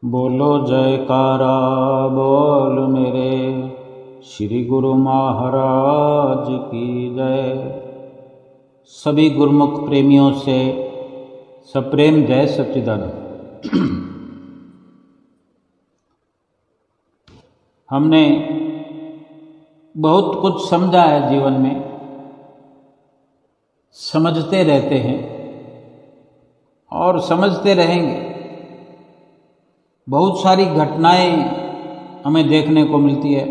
बोलो जयकारा बोल मेरे श्री गुरु महाराज की जय। सभी गुरुमुख प्रेमियों से सप्रेम जय सच्चिदानंद। हमने बहुत कुछ समझा है जीवन में, समझते रहते हैं और समझते रहेंगे। बहुत सारी घटनाएं हमें देखने को मिलती है,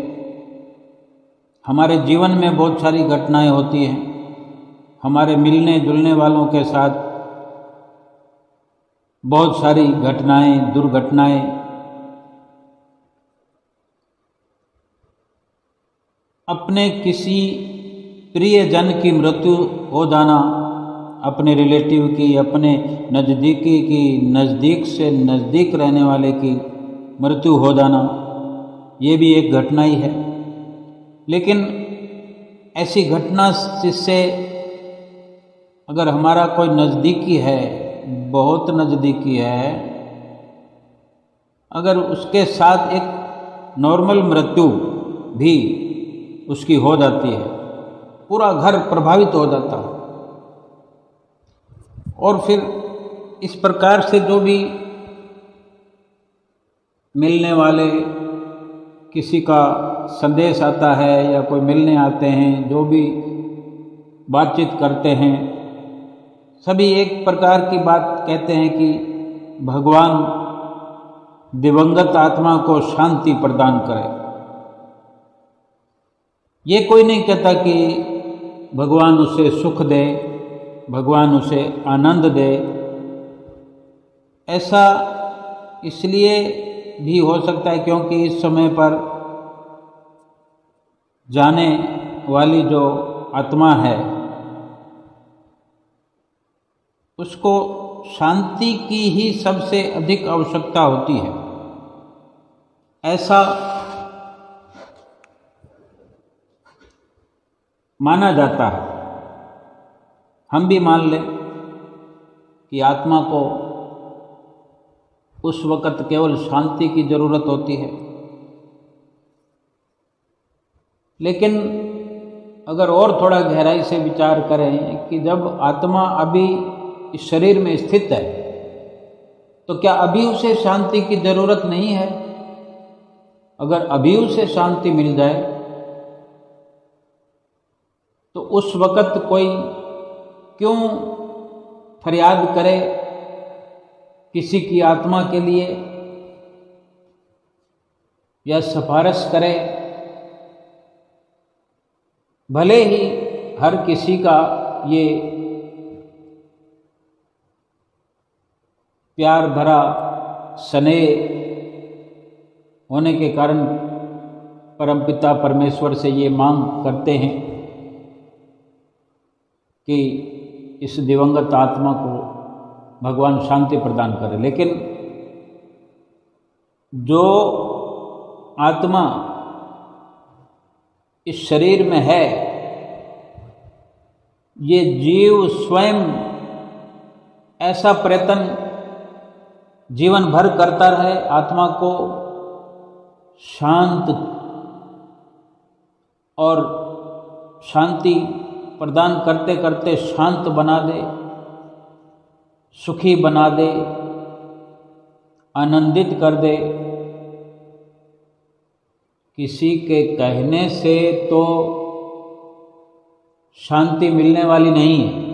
हमारे जीवन में बहुत सारी घटनाएं होती हैं। हमारे मिलने जुलने वालों के साथ बहुत सारी घटनाएं, दुर्घटनाएं, अपने किसी प्रियजन की मृत्यु हो जाना, अपने रिलेटिव की, अपने नज़दीकी की, नज़दीक से नज़दीक रहने वाले की मृत्यु हो जाना, ये भी एक घटना ही है। लेकिन ऐसी घटना जिससे अगर हमारा कोई नज़दीकी है, बहुत नज़दीकी है, अगर उसके साथ एक नॉर्मल मृत्यु भी उसकी हो जाती है, पूरा घर प्रभावित हो जाता है। और फिर इस प्रकार से जो भी मिलने वाले, किसी का संदेश आता है या कोई मिलने आते हैं, जो भी बातचीत करते हैं, सभी एक प्रकार की बात कहते हैं कि भगवान दिवंगत आत्मा को शांति प्रदान करे। ये कोई नहीं कहता कि भगवान उसे सुख दे, भगवान उसे आनंद दे। ऐसा इसलिए भी हो सकता है क्योंकि इस समय पर जाने वाली जो आत्मा है उसको शांति की ही सबसे अधिक आवश्यकता होती है, ऐसा माना जाता है। हम भी मान लें कि आत्मा को उस वक़्त केवल शांति की ज़रूरत होती है, लेकिन अगर और थोड़ा गहराई से विचार करें कि जब आत्मा अभी इस शरीर में स्थित है तो क्या अभी उसे शांति की ज़रूरत नहीं है? अगर अभी उसे शांति मिल जाए तो उस वक़्त कोई क्यों फरियाद करे किसी की आत्मा के लिए या सिफारिश करे? भले ही हर किसी का ये प्यार भरा स्नेह होने के कारण परमपिता परमेश्वर से ये मांग करते हैं कि इस दिवंगत आत्मा को भगवान शांति प्रदान करे, लेकिन जो आत्मा इस शरीर में है, ये जीव स्वयं ऐसा प्रयत्न जीवन भर करता रहे आत्मा को शांत और शांति प्रदान करते करते शांत बना दे, सुखी बना दे, आनंदित कर दे। किसी के कहने से तो शांति मिलने वाली नहीं है।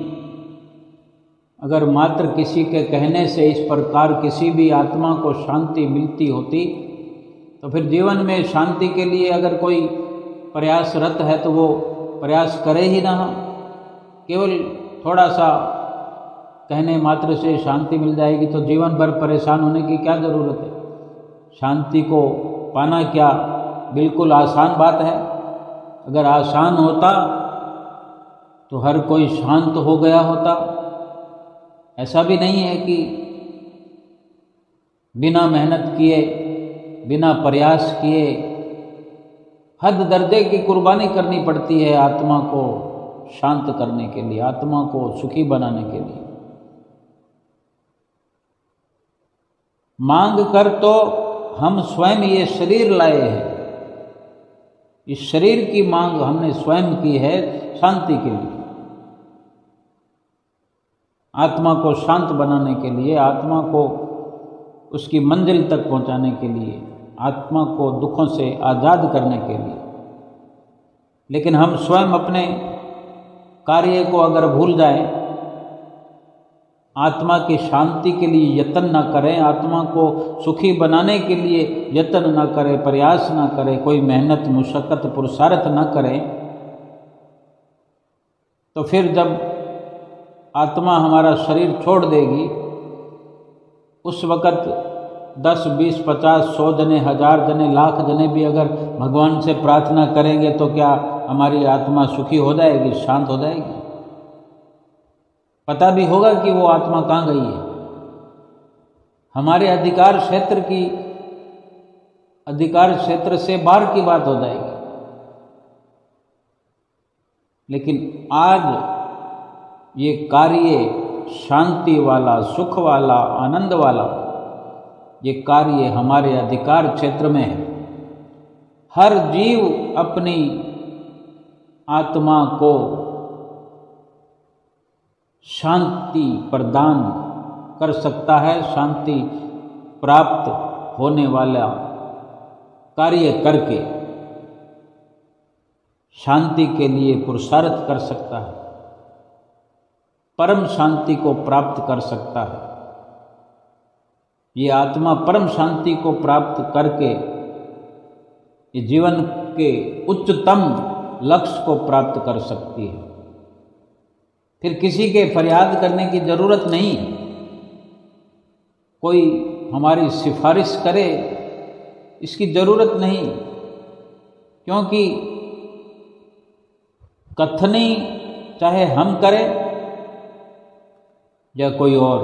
अगर मात्र किसी के कहने से इस प्रकार किसी भी आत्मा को शांति मिलती होती तो फिर जीवन में शांति के लिए अगर कोई प्रयासरत है तो वो प्रयास करे ही ना। केवल थोड़ा सा कहने मात्र से शांति मिल जाएगी तो जीवन भर परेशान होने की क्या ज़रूरत है? शांति को पाना क्या बिल्कुल आसान बात है? अगर आसान होता तो हर कोई शांत हो गया होता। ऐसा भी नहीं है कि बिना मेहनत किए, बिना प्रयास किए हद दर्जे की कुर्बानी करनी पड़ती है आत्मा को शांत करने के लिए, आत्मा को सुखी बनाने के लिए। मांग कर तो हम स्वयं ये शरीर लाए हैं, इस शरीर की मांग हमने स्वयं की है शांति के लिए, आत्मा को शांत बनाने के लिए, आत्मा को उसकी मंजिल तक पहुंचाने के लिए, आत्मा को दुखों से आज़ाद करने के लिए। लेकिन हम स्वयं अपने कार्य को अगर भूल जाएं, आत्मा की शांति के लिए यत्न न करें, आत्मा को सुखी बनाने के लिए यत्न न करें, प्रयास न करें, कोई मेहनत मुशक्कत पुरुषार्थ न करें, तो फिर जब आत्मा हमारा शरीर छोड़ देगी, उस वक़्त 10, 20, 50, 100 जने, 1000 जने, लाख जने भी अगर भगवान से प्रार्थना करेंगे तो क्या हमारी आत्मा सुखी हो जाएगी, शांत हो जाएगी? पता भी होगा कि वो आत्मा कहाँ गई है। हमारे अधिकार क्षेत्र से बाहर की बात हो जाएगी। लेकिन आज ये कार्य शांति वाला, सुख वाला, आनंद वाला, ये कार्य हमारे अधिकार क्षेत्र में है। हर जीव अपनी आत्मा को शांति प्रदान कर सकता है, शांति प्राप्त होने वाला कार्य करके शांति के लिए पुरुषार्थ कर सकता है, परम शांति को प्राप्त कर सकता है। ये आत्मा परम शांति को प्राप्त करके ये जीवन के उच्चतम लक्ष्य को प्राप्त कर सकती है। फिर किसी के फरियाद करने की ज़रूरत नहीं, कोई हमारी सिफारिश करे इसकी ज़रूरत नहीं, क्योंकि कथनी चाहे हम करें या कोई और,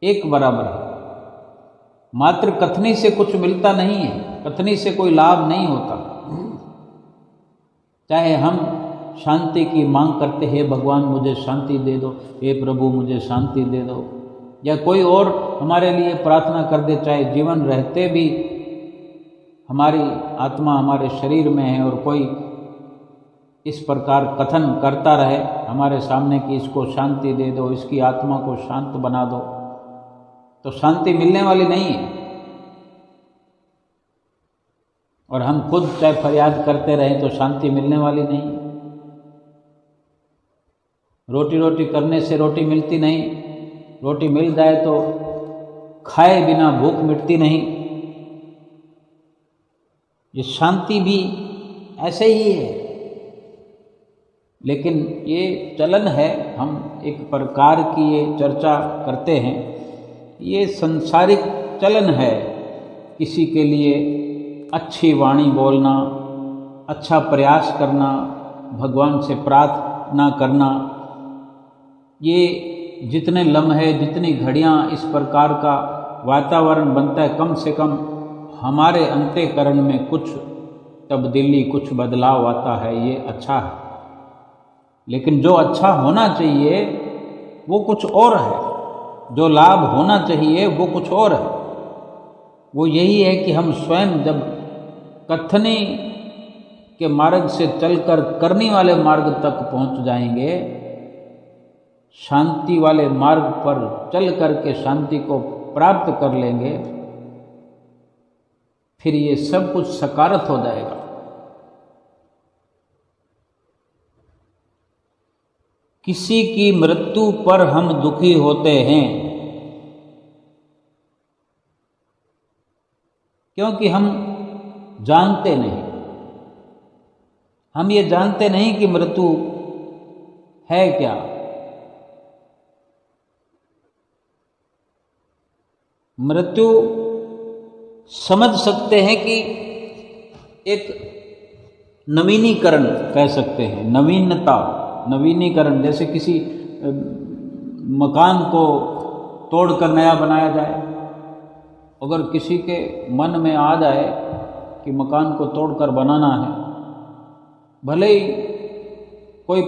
एक बराबर है। मात्र कथनी से कुछ मिलता नहीं है, कथनी से कोई लाभ नहीं होता। चाहे हम शांति की मांग करते हैं, भगवान मुझे शांति दे दो, हे प्रभु मुझे शांति दे दो, या कोई और हमारे लिए प्रार्थना कर दे, चाहे जीवन रहते भी हमारी आत्मा हमारे शरीर में है और कोई इस प्रकार कथन करता रहे हमारे सामने कि इसको शांति दे दो, इसकी आत्मा को शांत बना दो, तो शांति मिलने वाली नहीं है। और हम खुद चाहे फरियाद करते रहें तो शांति मिलने वाली नहीं है। रोटी रोटी करने से रोटी मिलती नहीं, रोटी मिल जाए तो खाए बिना भूख मिटती नहीं। ये शांति भी ऐसे ही है, लेकिन ये चलन है, हम एक प्रकार की ये चर्चा करते हैं, ये संसारिक चलन है। किसी के लिए अच्छी वाणी बोलना, अच्छा प्रयास करना, भगवान से प्रार्थना करना, ये जितने लम्हे, जितनी घड़ियाँ इस प्रकार का वातावरण बनता है, कम से कम हमारे अंतःकरण में कुछ तब्दीली, कुछ बदलाव आता है, ये अच्छा है। लेकिन जो अच्छा होना चाहिए वो कुछ और है, जो लाभ होना चाहिए वो कुछ और है। वो यही है कि हम स्वयं जब कथनी के मार्ग से चलकर करनी वाले मार्ग तक पहुंच जाएंगे, शांति वाले मार्ग पर चल करके शांति को प्राप्त कर लेंगे, फिर ये सब कुछ सकारात्मक हो जाएगा। किसी की मृत्यु पर हम दुखी होते हैं क्योंकि हम जानते नहीं, हम ये जानते नहीं कि मृत्यु है क्या। मृत्यु समझ सकते हैं कि एक नवीनीकरण कह सकते हैं, नवीनता, नवीनीकरण। जैसे किसी मकान को तोड़कर नया बनाया जाए, अगर किसी के मन में आ जाए कि मकान को तोड़कर बनाना है, भले ही कोई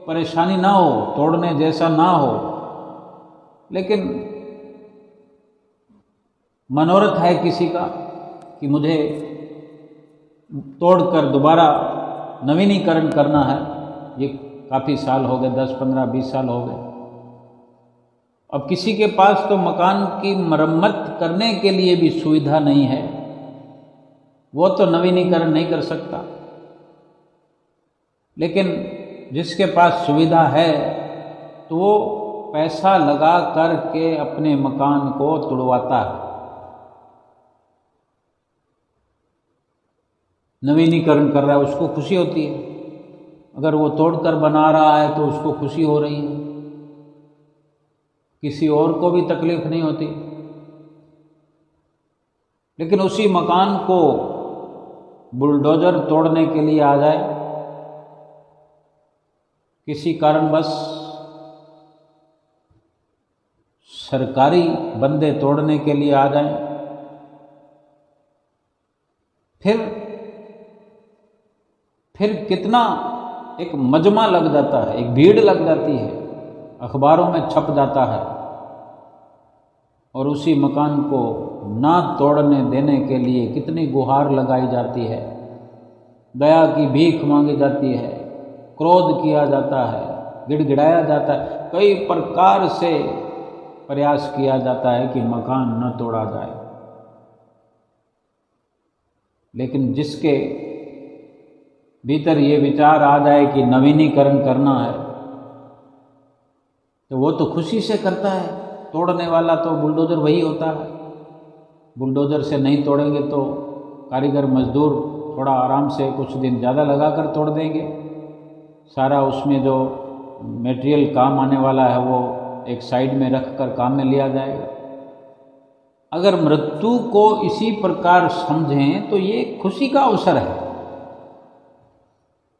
परेशानी ना हो, तोड़ने जैसा ना हो, लेकिन मनोरथ है किसी का कि मुझे तोड़कर दोबारा नवीनीकरण करना है, ये काफ़ी साल हो गए, 10, 15, 20 साल हो गए। अब किसी के पास तो मकान की मरम्मत करने के लिए भी सुविधा नहीं है, वो तो नवीनीकरण नहीं कर सकता। लेकिन जिसके पास सुविधा है तो वो पैसा लगा कर के अपने मकान को तुड़वाता है, नवीनीकरण कर रहा है, उसको खुशी होती है। अगर वो तोड़कर बना रहा है तो उसको खुशी हो रही है, किसी और को भी तकलीफ नहीं होती। लेकिन उसी मकान को बुलडोजर तोड़ने के लिए आ जाए, किसी कारणवश सरकारी बंदे तोड़ने के लिए आ जाएं, फिर कितना एक मजमा लग जाता है, एक भीड़ लग जाती है, अखबारों में छप जाता है, और उसी मकान को ना तोड़ने देने के लिए कितनी गुहार लगाई जाती है, दया की भीख मांगी जाती है, क्रोध किया जाता है, गिड़गिड़ाया जाता है, कई प्रकार से प्रयास किया जाता है कि मकान न तोड़ा जाए। लेकिन जिसके भीतर ये विचार आ जाए कि नवीनीकरण करना है तो वो तो खुशी से करता है। तोड़ने वाला तो बुलडोजर वही होता है। बुलडोजर से नहीं तोड़ेंगे तो कारीगर मजदूर थोड़ा आराम से कुछ दिन ज़्यादा लगाकर तोड़ देंगे, सारा उसमें जो मटेरियल काम आने वाला है वो एक साइड में रख कर काम में लिया जाएगा। अगर मृत्यु को इसी प्रकार समझें तो ये खुशी का अवसर है।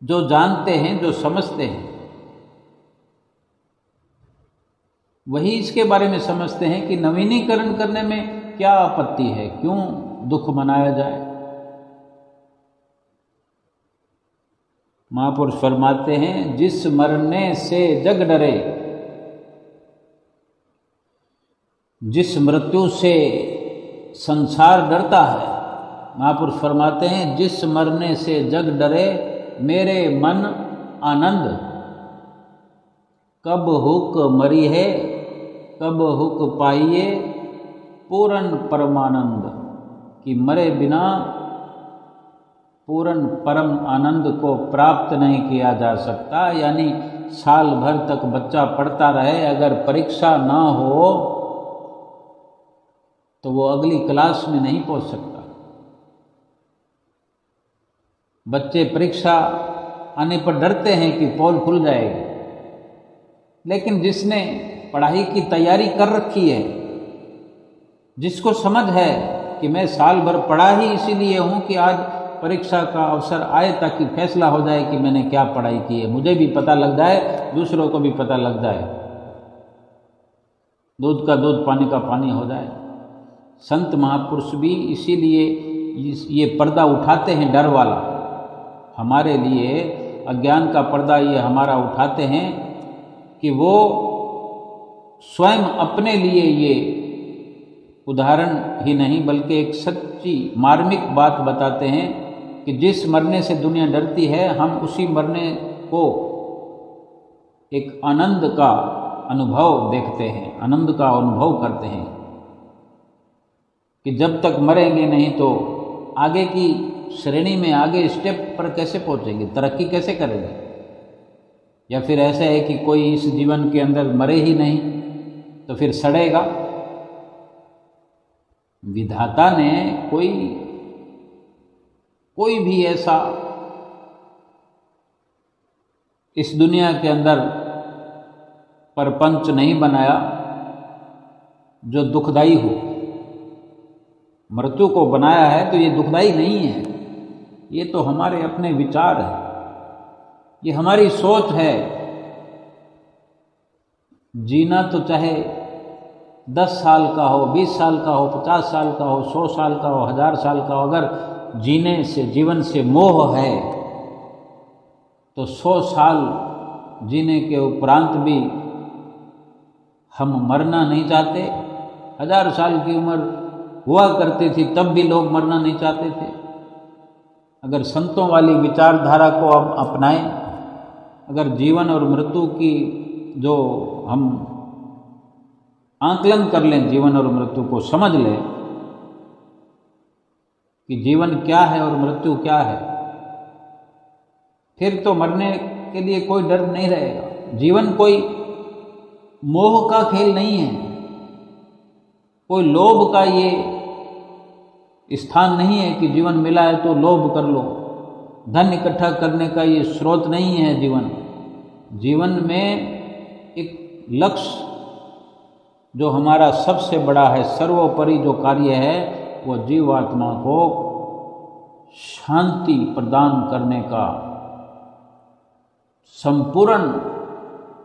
जो जानते हैं, जो समझते हैं, वही इसके बारे में समझते हैं कि नवीनीकरण करने में क्या आपत्ति है, क्यों दुख मनाया जाए। महापुरुष फरमाते हैं, जिस मरने से जग डरे, जिस मृत्यु से संसार डरता है, महापुरुष फरमाते हैं, जिस मरने से जग डरे मेरे मन आनंद, कब हुक मरी है कब हुक पाइए पूर्ण परमानंद, कि मरे बिना पूर्ण परम आनंद को प्राप्त नहीं किया जा सकता। यानी साल भर तक बच्चा पढ़ता रहे, अगर परीक्षा ना हो तो वो अगली क्लास में नहीं पहुंच सकता। बच्चे परीक्षा आने पर डरते हैं कि पोल खुल जाएगी, लेकिन जिसने पढ़ाई की तैयारी कर रखी है, जिसको समझ है कि मैं साल भर पढ़ा ही इसीलिए हूँ कि आज परीक्षा का अवसर आए ताकि फैसला हो जाए कि मैंने क्या पढ़ाई की है, मुझे भी पता लग जाए, दूसरों को भी पता लग जाए, दूध का दूध पानी का पानी हो जाए। संत महापुरुष भी इसीलिए ये पर्दा उठाते हैं, डर वाला, हमारे लिए अज्ञान का पर्दा ये हमारा उठाते हैं कि वो स्वयं अपने लिए ये उदाहरण ही नहीं बल्कि एक सच्ची मार्मिक बात बताते हैं कि जिस मरने से दुनिया डरती है, हम उसी मरने को एक आनंद का अनुभव देखते हैं, आनंद का अनुभव करते हैं कि जब तक मरेंगे नहीं तो आगे की श्रेणी में, आगे स्टेप पर कैसे पहुंचेंगे, तरक्की कैसे करेंगे। या फिर ऐसा है कि कोई इस जीवन के अंदर मरे ही नहीं तो फिर सड़ेगा। विधाता ने कोई भी ऐसा इस दुनिया के अंदर परपंच नहीं बनाया जो दुखदाई हो। मृत्यु को बनाया है तो ये दुखदाई नहीं है, ये तो हमारे अपने विचार है, ये हमारी सोच है। जीना तो चाहे 10 साल का हो, 20 साल का हो, 50 साल का हो, 100 साल का हो, 1000 साल का हो, अगर जीने से, जीवन से मोह है तो 100 साल जीने के उपरांत भी हम मरना नहीं चाहते। 1000 साल की उम्र हुआ करती थी तब भी लोग मरना नहीं चाहते थे। अगर संतों वाली विचारधारा को अब अपनाएं, अगर जीवन और मृत्यु की जो हम आकलन कर लें, जीवन और मृत्यु को समझ लें कि जीवन क्या है और मृत्यु क्या है, फिर तो मरने के लिए कोई डर नहीं रहेगा। जीवन कोई मोह का खेल नहीं है, कोई लोभ का ये स्थान नहीं है कि जीवन मिला है तो लोभ कर लो। धन इकट्ठा करने का ये स्रोत नहीं है जीवन। जीवन में एक लक्ष्य जो हमारा सबसे बड़ा है, सर्वोपरि जो कार्य है, वो जीवात्मा को शांति प्रदान करने का, संपूर्ण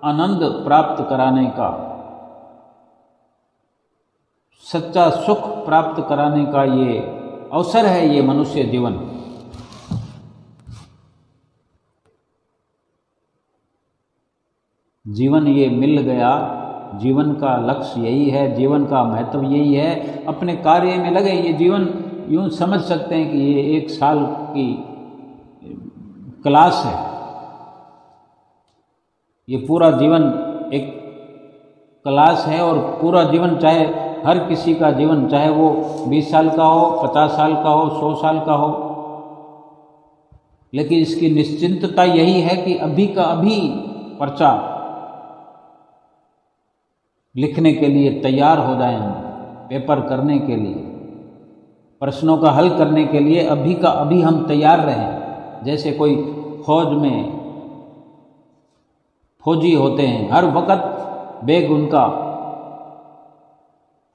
आनंद प्राप्त कराने का, सच्चा सुख प्राप्त कराने का ये अवसर है, ये मनुष्य जीवन। जीवन ये मिल गया, जीवन का लक्ष्य यही है, जीवन का महत्व यही है। अपने कार्य में लगे। ये जीवन यूं समझ सकते हैं कि ये 1 साल की क्लास है। ये पूरा जीवन एक क्लास है और पूरा जीवन, चाहे हर किसी का जीवन, चाहे वो 20 साल का हो, 50 साल का हो, 100 साल का हो, लेकिन इसकी निश्चिंतता यही है कि अभी का अभी पर्चा लिखने के लिए तैयार हो जाएं हम, पेपर करने के लिए, प्रश्नों का हल करने के लिए अभी का अभी हम तैयार रहें। जैसे कोई फौज में फौजी होते हैं, हर वक्त बैग उनका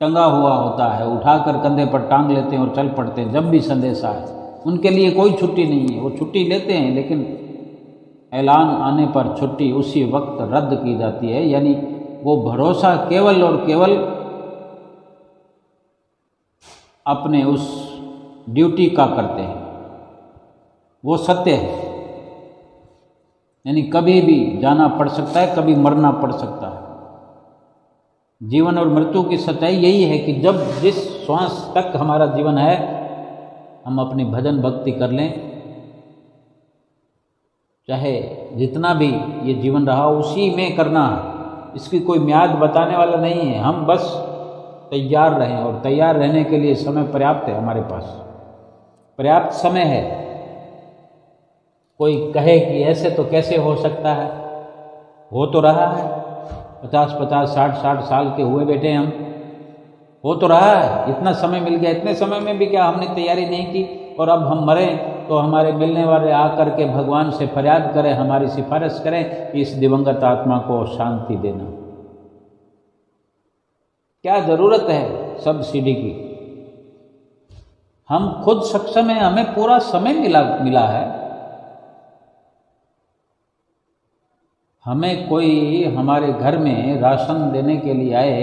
टंगा हुआ होता है, उठाकर कंधे पर टांग लेते हैं और चल पड़ते हैं जब भी संदेश आए। उनके लिए कोई छुट्टी नहीं है, वो छुट्टी लेते हैं लेकिन ऐलान आने पर छुट्टी उसी वक्त रद्द की जाती है। यानी वो भरोसा केवल और केवल अपने उस ड्यूटी का करते हैं, वो सत्य है। यानी कभी भी जाना पड़ सकता है, कभी मरना पड़ सकता है। जीवन और मृत्यु की सच्चाई यही है कि जब जिस श्वास तक हमारा जीवन है, हम अपनी भजन भक्ति कर लें, चाहे जितना भी ये जीवन रहा उसी में करना है। इसकी कोई म्याद बताने वाला नहीं है। हम बस तैयार रहें, और तैयार रहने के लिए समय पर्याप्त है, हमारे पास पर्याप्त समय है। कोई कहे कि ऐसे तो कैसे हो सकता है, हो तो रहा है। 50-50, 60-60 साल के हुए बैठे हम, हो तो रहा है। इतना समय मिल गया, इतने समय में भी क्या हमने तैयारी नहीं की? और अब हम मरें तो हमारे मिलने वाले आकर के भगवान से फरियाद करें, हमारी सिफारिश करें कि इस दिवंगत आत्मा को शांति देना। क्या जरूरत है सब्सिडी की? हम खुद सक्षम हैं, हमें पूरा समय मिला है। हमें कोई हमारे घर में राशन देने के लिए आए,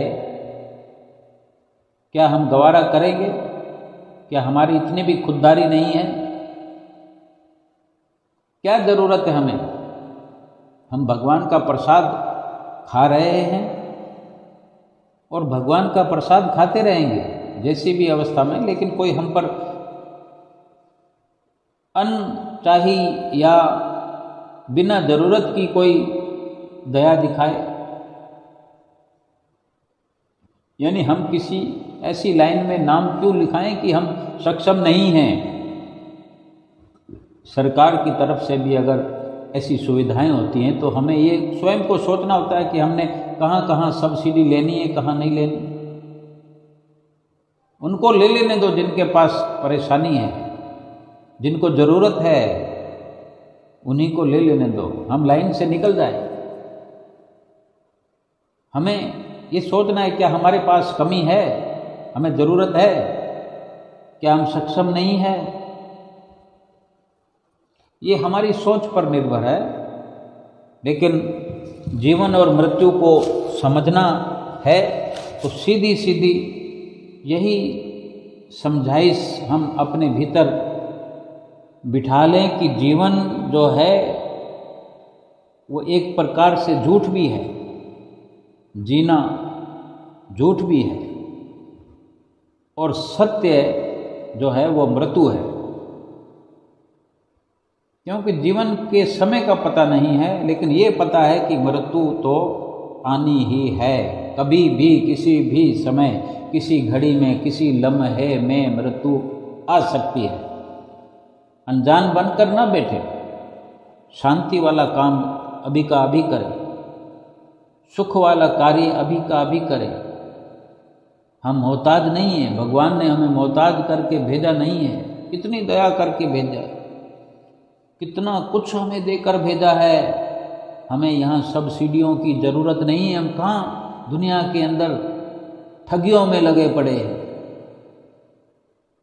क्या हम गवारा करेंगे? क्या हमारी इतनी भी खुददारी नहीं है? क्या जरूरत है हमें? हम भगवान का प्रसाद खा रहे हैं और भगवान का प्रसाद खाते रहेंगे जैसी भी अवस्था में। लेकिन कोई हम पर अनचाही या बिना जरूरत की कोई दया दिखाए, यानी हम किसी ऐसी लाइन में नाम क्यों लिखाएं कि हम सक्षम नहीं हैं? सरकार की तरफ से भी अगर ऐसी सुविधाएं होती हैं तो हमें ये स्वयं को सोचना होता है कि हमने कहाँ कहाँ सब्सिडी लेनी है, कहाँ नहीं लेनी। उनको ले लेने दो जिनके पास परेशानी है, जिनको ज़रूरत है उन्हीं को ले लेने दो, हम लाइन से निकल जाए। हमें ये सोचना है क्या हमारे पास कमी है, हमें ज़रूरत है, क्या हम सक्षम नहीं है? ये हमारी सोच पर निर्भर है। लेकिन जीवन और मृत्यु को समझना है तो सीधी सीधी यही समझाइश हम अपने भीतर बिठा लें कि जीवन जो है वो एक प्रकार से झूठ भी है, जीना झूठ भी है। और सत्य जो है वो मृत्यु है, क्योंकि जीवन के समय का पता नहीं है, लेकिन ये पता है कि मृत्यु तो आनी ही है। कभी भी किसी भी समय किसी घड़ी में किसी लम्हे में मृत्यु आ सकती है। अनजान बनकर ना बैठे, शांति वाला काम अभी का अभी करें, सुख वाला कार्य अभी का अभी करें। हम मोहताज नहीं हैं, भगवान ने हमें मोहताज करके भेजा नहीं है, कितनी दया करके भेजा है, कितना कुछ हमें देकर भेजा है। हमें यहाँ सब्सिडियों की ज़रूरत नहीं है। हम कहाँ दुनिया के अंदर ठगियों में लगे पड़े हैं।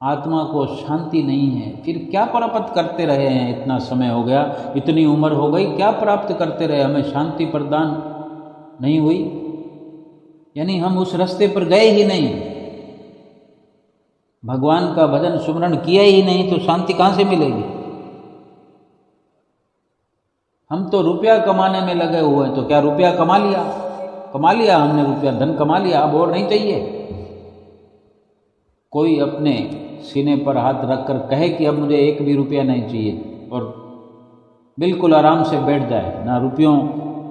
आत्मा को शांति नहीं है, फिर क्या प्राप्त करते रहे हैं? इतना समय हो गया, इतनी उम्र हो गई, क्या प्राप्त करते रहे? हमें शांति प्रदान नहीं हुई, यानी हम उस रास्ते पर गए ही नहीं, भगवान का भजन सुमरण किया ही नहीं, तो शांति कहाँ से मिलेगी? हम तो रुपया कमाने में लगे हुए हैं, तो क्या रुपया कमा लिया हमने, रुपया धन कमा लिया, अब और नहीं चाहिए? कोई अपने सीने पर हाथ रखकर कहे कि अब मुझे एक भी रुपया नहीं चाहिए, और बिल्कुल आराम से बैठ जाए, ना रुपयों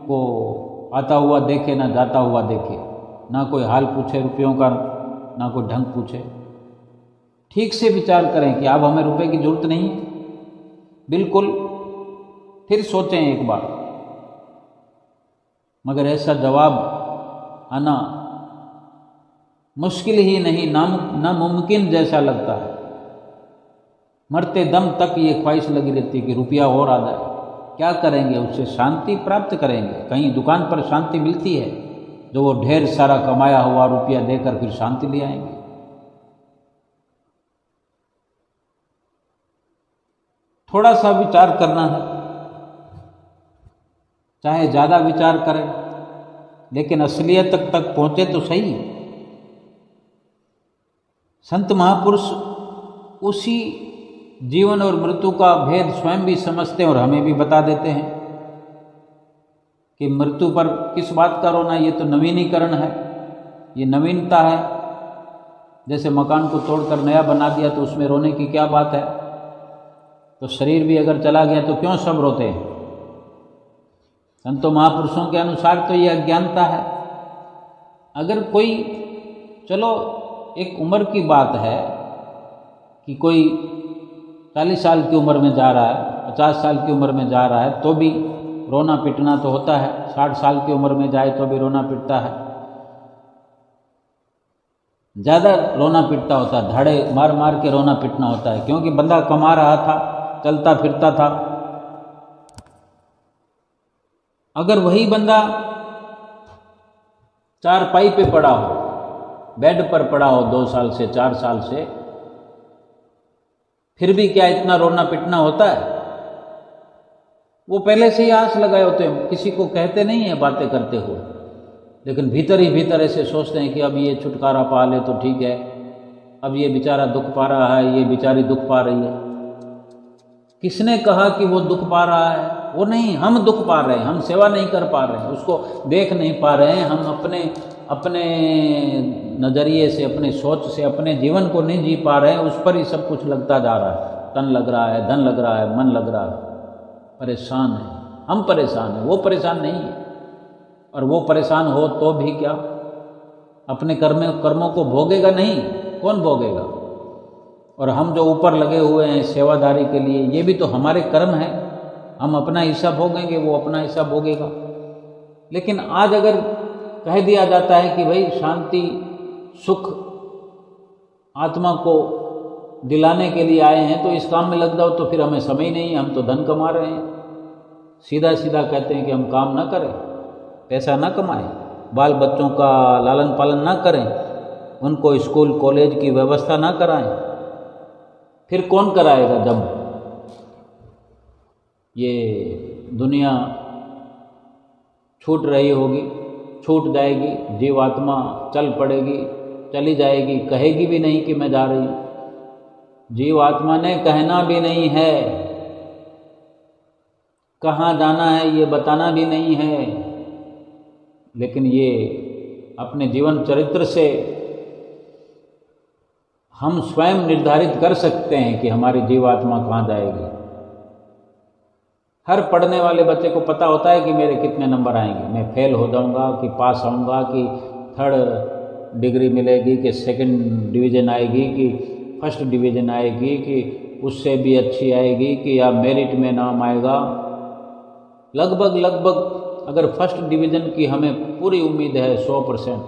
को आता हुआ देखे, ना जाता हुआ देखे, ना कोई हाल पूछे रुपयों का, ना कोई ढंग पूछे। ठीक से विचार करें कि अब हमें रुपए की जरूरत नहीं है, बिल्कुल, फिर सोचें एक बार। मगर ऐसा जवाब आना मुश्किल ही नहीं, नामुमकिन जैसा लगता है। मरते दम तक ये ख्वाहिश लगी रहती है कि रुपया और आ जाए। क्या करेंगे उससे? शांति प्राप्त करेंगे। कहीं दुकान पर शांति मिलती है जो वो ढेर सारा कमाया हुआ रुपया देकर फिर शांति ले आएंगे? थोड़ा सा विचार करना है, चाहे ज़्यादा विचार करें, लेकिन असलियत तक पहुँचे तो सही। संत महापुरुष उसी जीवन और मृत्यु का भेद स्वयं भी समझते हैं और हमें भी बता देते हैं कि मृत्यु पर किस बात का रोना, ये तो नवीनीकरण है, ये नवीनता है। जैसे मकान को तोड़कर नया बना दिया तो उसमें रोने की क्या बात है? तो शरीर भी अगर चला गया तो क्यों सब रोते हैं? संतों महापुरुषों के अनुसार तो ये अज्ञानता है। अगर कोई, चलो एक उम्र की बात है कि कोई 40 साल की उम्र में जा रहा है, 50 साल की उम्र में जा रहा है, तो भी रोना पिटना तो होता है। 60 साल की उम्र में जाए तो भी रोना पिटता है, ज़्यादा रोना पिटता होता है, धाड़े मार मार के रोना पिटना होता है, क्योंकि बंदा कमा रहा था, चलता फिरता था। अगर वही बंदा चारपाई पे पड़ा हो, बेड पर पड़ा हो 2 साल से 4 साल से, फिर भी क्या इतना रोना पिटना होता है? वो पहले से ही आस लगाए होते हैं, किसी को कहते नहीं है बातें करते हो, लेकिन भीतर ही भीतर ऐसे सोचते हैं कि अब ये छुटकारा पा ले तो ठीक है, अब ये बेचारा दुख पा रहा है, ये बेचारी दुख पा रही है। किसने कहा कि वो दुख पा रहा है? वो नहीं, हम दुख पा रहे हैं, हम सेवा नहीं कर पा रहे हैं, उसको देख नहीं पा रहे हैं, हम अपने नज़रिए से, अपने सोच से अपने जीवन को नहीं जी पा रहे हैं, उस पर ही सब कुछ लगता जा रहा है। तन लग रहा है, धन लग रहा है, मन लग रहा है, परेशान है, हम परेशान हैं, वो परेशान नहीं है। और वो परेशान हो तो भी क्या, अपने कर्मों को भोगेगा नहीं, कौन भोगेगा? और हम जो ऊपर लगे हुए हैं सेवादारी के लिए, ये भी तो हमारे कर्म है, हम अपना हिस्सा भोगेंगे, वो अपना हिस्सा भोगेगा। लेकिन आज अगर कह दिया जाता है कि भाई शांति सुख आत्मा को दिलाने के लिए आए हैं, तो इस काम में लग जाओ, तो फिर हमें समय नहीं है, हम तो धन कमा रहे हैं। सीधा सीधा कहते हैं कि हम काम ना करें, पैसा ना कमाएं, बाल बच्चों का लालन पालन ना करें, उनको स्कूल कॉलेज की व्यवस्था ना कराएं। फिर कौन कराएगा जब ये दुनिया छूट रही होगी, छूट जाएगी, जीवात्मा चल पड़ेगी, चली जाएगी, कहेगी भी नहीं कि मैं जा रही हूँ। जीवात्मा ने कहना भी नहीं है, कहाँ जाना है ये बताना भी नहीं है, लेकिन ये अपने जीवन चरित्र से हम स्वयं निर्धारित कर सकते हैं कि हमारी जीवात्मा कहाँ जाएगी। हर पढ़ने वाले बच्चे को पता होता है कि मेरे कितने नंबर आएंगे, मैं फेल हो जाऊंगा कि पास आऊँगा, कि 3rd डिग्री मिलेगी, कि 2nd डिवीज़न आएगी, कि 1st डिवीज़न आएगी, कि उससे भी अच्छी आएगी, कि या मेरिट में नाम आएगा। लगभग अगर 1st डिवीज़न की हमें पूरी उम्मीद है 100%,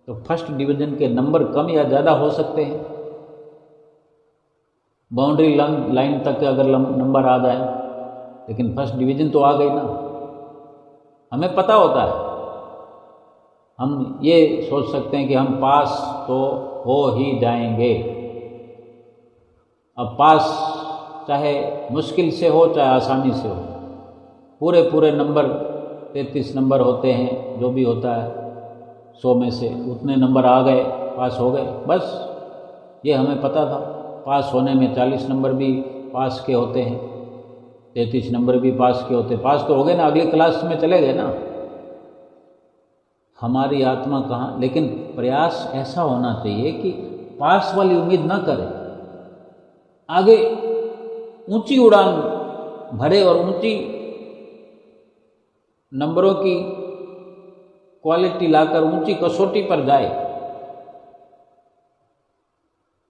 तो 1st डिवीज़न के नंबर कम या ज़्यादा हो सकते हैं। बाउंड्री लाइन तक अगर नंबर आ जाए, लेकिन 1st डिवीज़न तो आ गई ना, हमें पता होता है। हम ये सोच सकते हैं कि हम पास तो हो ही जाएंगे। अब पास चाहे मुश्किल से हो चाहे आसानी से हो, पूरे नंबर 33 नंबर होते हैं, जो भी होता है 100 में से उतने नंबर आ गए, पास हो गए, बस ये हमें पता था। पास होने में 40 नंबर भी पास के होते हैं, 33 नंबर भी पास के होते हैं। पास तो हो गए ना, अगली क्लास में चले गए ना। हमारी आत्मा कहाँ, लेकिन प्रयास ऐसा होना चाहिए कि पास वाली उम्मीद ना करें, आगे ऊंची उड़ान भरे और ऊंची नंबरों की क्वालिटी लाकर ऊंची कसौटी पर जाए,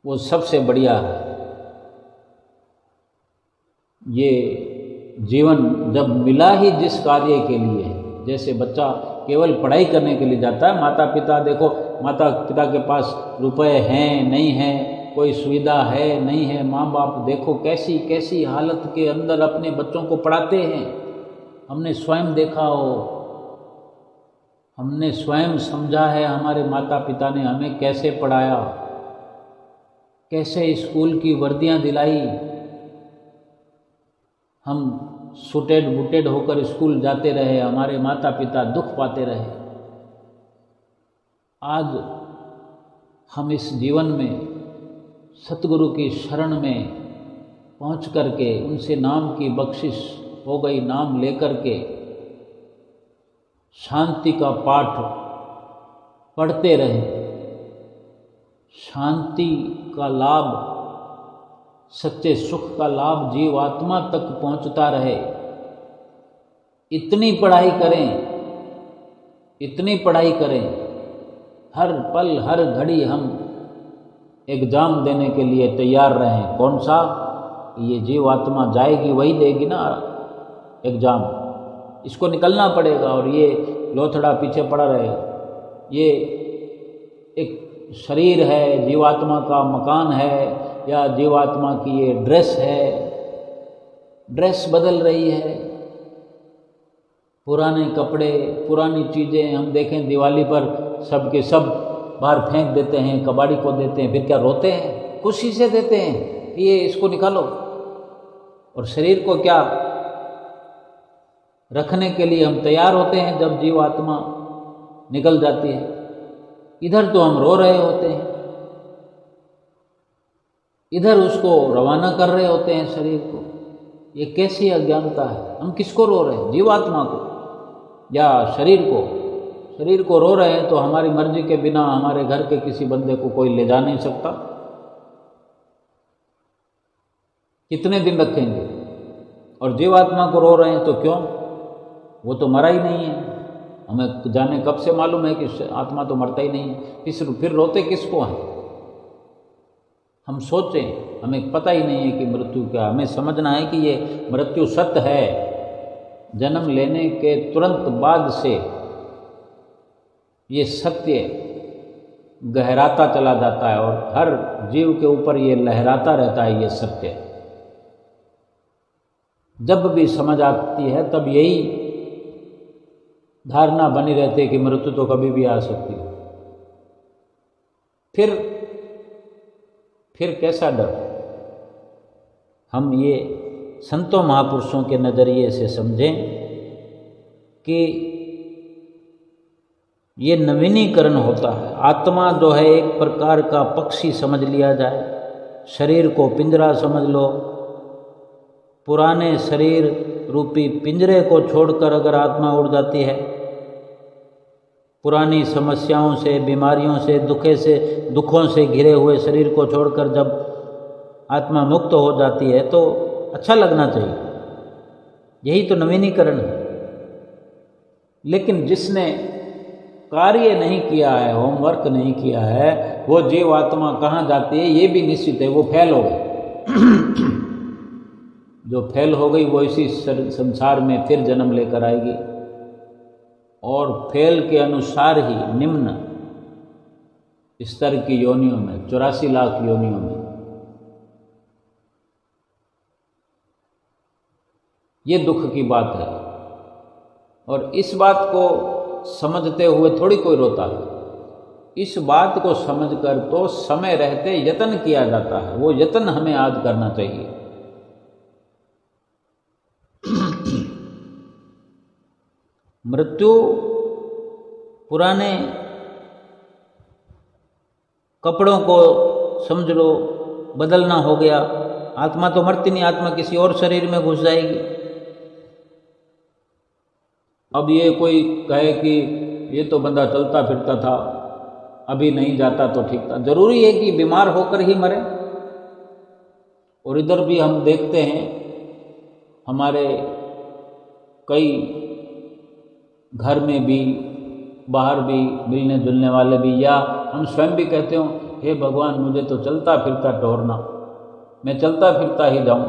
वो सबसे बढ़िया है। ये जीवन जब मिला ही जिस कार्य के लिए है, जैसे बच्चा केवल पढ़ाई करने के लिए जाता है, माता पिता देखो, माता पिता के पास रुपए हैं नहीं हैं, कोई सुविधा है नहीं है, माँ बाप देखो कैसी कैसी हालत के अंदर अपने बच्चों को पढ़ाते हैं। हमने स्वयं देखा हो, हमने स्वयं समझा है, हमारे माता पिता ने हमें कैसे पढ़ाया, कैसे स्कूल की वर्दियां दिलाई, हम सूटेड बूटेड होकर स्कूल जाते रहे, हमारे माता पिता दुख पाते रहे। आज हम इस जीवन में सतगुरु की शरण में पहुँच करके, उनसे नाम की बख्शिश हो गई, नाम लेकर के शांति का पाठ पढ़ते रहे, शांति का लाभ, सच्चे सुख का लाभ जीवात्मा तक पहुंचता रहे। इतनी पढ़ाई करें, इतनी पढ़ाई करें, हर पल हर घड़ी हम एग्ज़ाम देने के लिए तैयार रहें। कौन सा? ये जीवात्मा जाएगी वही देगी ना एग्ज़ाम, इसको निकलना पड़ेगा और ये लोथड़ा पीछे पड़ा रहेगा। ये एक शरीर है, जीवात्मा का मकान है, या जीवात्मा की ये ड्रेस है, ड्रेस बदल रही है, पुराने कपड़े, पुरानी चीज़ें हम देखें दिवाली पर सब के सब बाहर फेंक देते हैं, कबाड़ी को देते हैं, फिर क्या रोते हैं? खुशी से देते हैं, ये इसको निकालो। और शरीर को क्या रखने के लिए हम तैयार होते हैं जब जीवात्मा निकल जाती है। इधर तो हम रो रहे होते हैं, इधर उसको रवाना कर रहे होते हैं शरीर को। ये कैसी अज्ञानता है? हम किसको रो रहे हैं? जीवात्मा को या शरीर को? शरीर को रो रहे हैं तो हमारी मर्जी के बिना हमारे घर के किसी बंदे को कोई ले जा नहीं सकता। कितने दिन रखेंगे? और जीवात्मा को रो रहे हैं तो क्यों? वो तो मरा ही नहीं है। हमें जाने कब से मालूम है कि आत्मा तो मरता ही नहीं है, फिर रोते किसको हैं? हम सोचें, हमें पता ही नहीं है कि मृत्यु क्या। हमें समझना है कि ये मृत्यु सत्य है। जन्म लेने के तुरंत बाद से ये सत्य गहराता चला जाता है और हर जीव के ऊपर ये लहराता रहता है ये सत्य। जब भी समझ आती है तब यही धारणा बनी रहती है कि मृत्यु तो कभी भी आ सकती है। फिर कैसा डर? हम ये संतों महापुरुषों के नज़रिए से समझें कि ये नवीनीकरण होता है। आत्मा जो है एक प्रकार का पक्षी समझ लिया जाए, शरीर को पिंजरा समझ लो। पुराने शरीर रूपी पिंजरे को छोड़कर अगर आत्मा उड़ जाती है पुरानी समस्याओं से, बीमारियों से, दुखों से घिरे हुए शरीर को छोड़कर जब आत्मा मुक्त हो जाती है तो अच्छा लगना चाहिए। यही तो नवीनीकरण है। लेकिन जिसने कार्य नहीं किया है, होमवर्क नहीं किया है, वो जीव आत्मा कहाँ जाती है ये भी निश्चित है, वो फेल हो गई। जो फेल हो गई वो इसी संसार में फिर जन्म लेकर आएगी और फेल के अनुसार ही निम्न स्तर की योनियों में, 84 लाख योनियों में। ये दुख की बात है। और इस बात को समझते हुए थोड़ी कोई रोता है। इस बात को समझकर तो समय रहते यत्न किया जाता है। वो यत्न हमें आज करना चाहिए। मृत्यु पुराने कपड़ों को समझ लो बदलना हो गया। आत्मा तो मरती नहीं, आत्मा किसी और शरीर में घुस जाएगी। अब ये कोई कहे कि ये तो बंदा चलता फिरता था, अभी नहीं जाता तो ठीक था। जरूरी है कि बीमार होकर ही मरे? और इधर भी हम देखते हैं, हमारे कई घर में भी, बाहर भी मिलने जुलने वाले भी, या हम स्वयं भी कहते हो, हे भगवान मुझे तो चलता फिरता टोरना, मैं चलता फिरता ही जाऊं।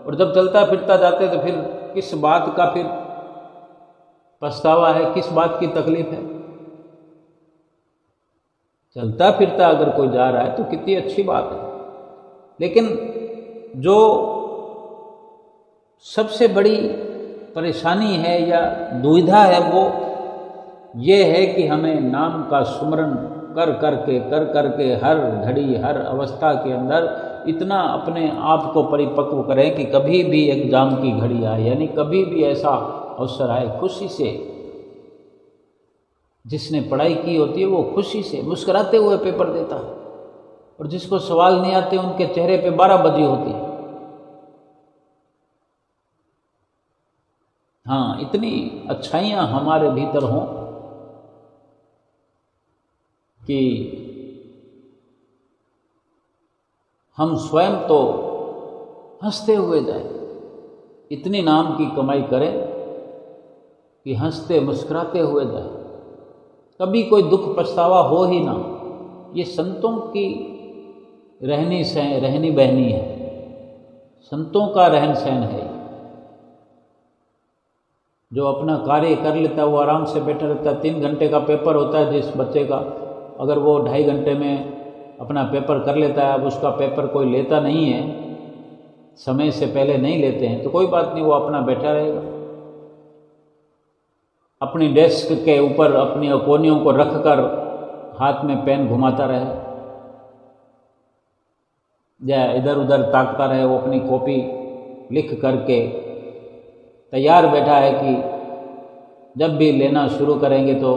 और जब चलता फिरता जाते तो फिर किस बात का फिर पछतावा है, किस बात की तकलीफ है? चलता फिरता अगर कोई जा रहा है तो कितनी अच्छी बात है। लेकिन जो सबसे बड़ी परेशानी है या दुविधा है वो ये है कि हमें नाम का सुमरन कर करके हर घड़ी हर अवस्था के अंदर इतना अपने आप को परिपक्व करें कि कभी भी एग्जाम की घड़ी आए, यानी कभी भी ऐसा अवसर आए, खुशी से, जिसने पढ़ाई की होती है वो खुशी से मुस्कुराते हुए पेपर देता है, और जिसको सवाल नहीं आते उनके चेहरे पे 12 बजी होती है। हाँ, इतनी अच्छाइयाँ हमारे भीतर हों कि हम स्वयं तो हंसते हुए जाएं। इतनी नाम की कमाई करें कि हंसते मुस्कुराते हुए जाएं, कभी कोई दुख पछतावा हो ही ना। ये संतों की रहनी बहनी है, संतों का रहन सहन है। जो अपना कार्य कर लेता है वो आराम से बैठा रहता है। 3 घंटे का पेपर होता है जिस बच्चे का, अगर वो 2.5 घंटे में अपना पेपर कर लेता है, अब उसका पेपर कोई लेता नहीं है, समय से पहले नहीं लेते हैं, तो कोई बात नहीं, वो अपना बैठा रहेगा। अपनी डेस्क के ऊपर अपनी कोनियों को रखकर हाथ में पेन घुमाता रहे या इधर उधर ताकता रहे, वो अपनी कॉपी लिख करके तैयार बैठा है कि जब भी लेना शुरू करेंगे तो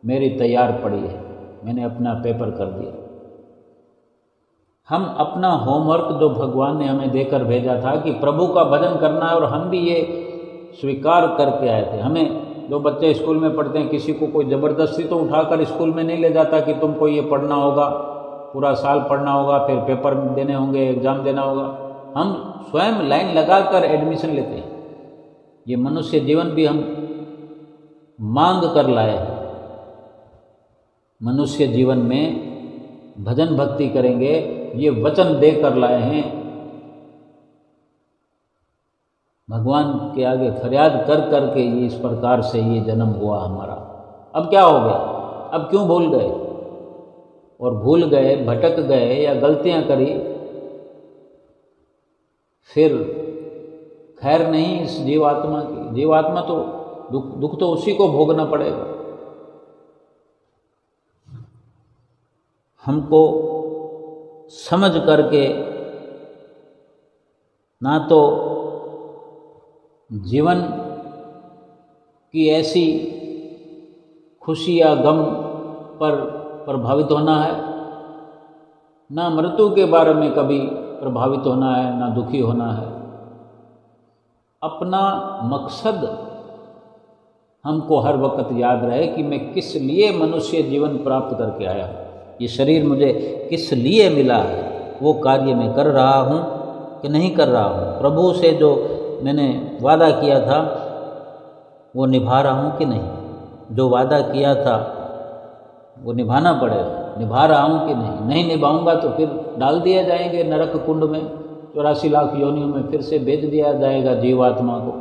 मेरी तैयार पड़ी है, मैंने अपना पेपर कर दिया। हम अपना होमवर्क जो भगवान ने हमें देकर भेजा था कि प्रभु का भजन करना है, और हम भी ये स्वीकार करके आए थे। हमें जो बच्चे स्कूल में पढ़ते हैं, किसी को कोई ज़बरदस्ती तो उठाकर स्कूल में नहीं ले जाता कि तुमको ये पढ़ना होगा, पूरा साल पढ़ना होगा, फिर पेपर देने होंगे, एग्ज़ाम देना होगा। हम स्वयं लाइन लगाकर एडमिशन लेते हैं। ये मनुष्य जीवन भी हम मांग कर लाए हैं। मनुष्य जीवन में भजन भक्ति करेंगे, ये वचन देकर लाए हैं। भगवान के आगे फरियाद कर करके ये इस प्रकार से ये जन्म हुआ हमारा। अब क्या हो गया? अब क्यों भूल गए? और भूल गए, भटक गए या गलतियां करी, फिर खैर नहीं इस जीवात्मा की। जीवात्मा तो दुख तो उसी को भोगना पड़ेगा। हमको समझ करके ना तो जीवन की ऐसी खुशी या गम पर प्रभावित होना है, ना मृत्यु के बारे में कभी प्रभावित होना है, ना दुखी होना है। अपना मकसद हमको हर वक्त याद रहे कि मैं किस लिए मनुष्य जीवन प्राप्त करके आया हूँ, ये शरीर मुझे किस लिए मिला है, वो कार्य मैं कर रहा हूँ कि नहीं कर रहा हूँ, प्रभु से जो मैंने वादा किया था वो निभा रहा हूँ कि नहीं, जो वादा किया था वो निभाना पड़ेगा, निभा रहा हूँ कि नहीं, नहीं निभाऊंगा तो फिर डाल दिया जाएंगे नरक कुंड में, 84 लाख योनियों में फिर से भेज दिया जाएगा जीवात्मा को,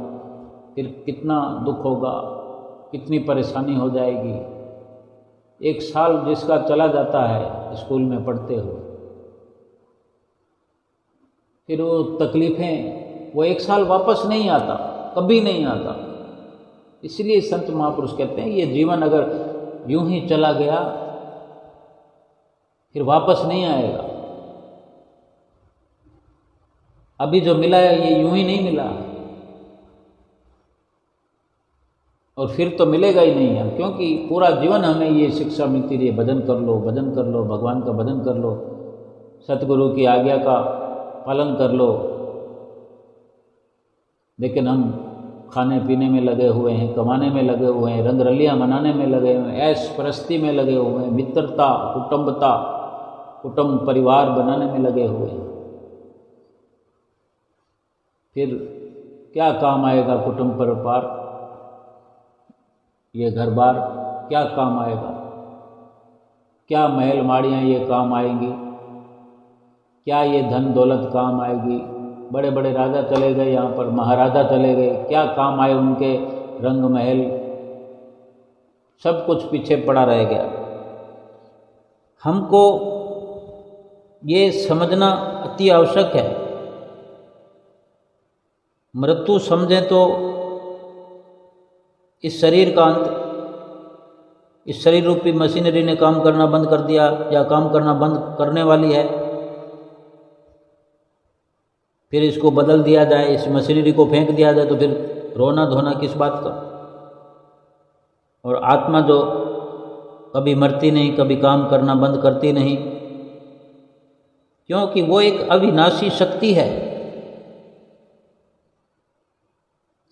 फिर कितना दुख होगा, कितनी परेशानी हो जाएगी। 1 साल जिसका चला जाता है स्कूल में पढ़ते हुए, फिर वो तकलीफ़ें, वो 1 साल वापस नहीं आता, कभी नहीं आता। इसलिए संत महापुरुष कहते हैं ये जीवन अगर यूं ही चला गया फिर वापस नहीं आएगा। अभी जो मिला है ये यूं ही नहीं मिला, और फिर तो मिलेगा ही नहीं है, क्योंकि पूरा जीवन हमें ये शिक्षा मिलती रही है, भजन कर लो, भजन कर लो, भगवान का भजन कर लो, सतगुरु की आज्ञा का पालन कर लो, लेकिन हम खाने पीने में लगे हुए हैं, कमाने में लगे हुए हैं, रंगरलियाँ मनाने में लगे हुए हैं, ऐश परस्ती में लगे हुए हैं, मित्रता, कुटुंबता, कुटुंब परिवार बनाने में लगे हुए हैं। फिर क्या काम आएगा कुटुंब परिवार, ये घर बार क्या काम आएगा, क्या महल माड़ियाँ ये काम आएंगी, क्या ये धन दौलत काम आएगी। बड़े बड़े राजा चले गए, यहाँ पर महाराजा चले गए, क्या काम आए उनके रंग महल, सब कुछ पीछे पड़ा रह गया। हमको ये समझना अति आवश्यक है। मृत्यु समझें तो इस शरीर का अंत, इस शरीर रूपी मशीनरी ने काम करना बंद कर दिया या काम करना बंद करने वाली है, फिर इसको बदल दिया जाए, इस मशीनरी को फेंक दिया जाए, तो फिर रोना धोना किस बात का। और आत्मा जो कभी मरती नहीं, कभी काम करना बंद करती नहीं, क्योंकि वो एक अविनाशी शक्ति है।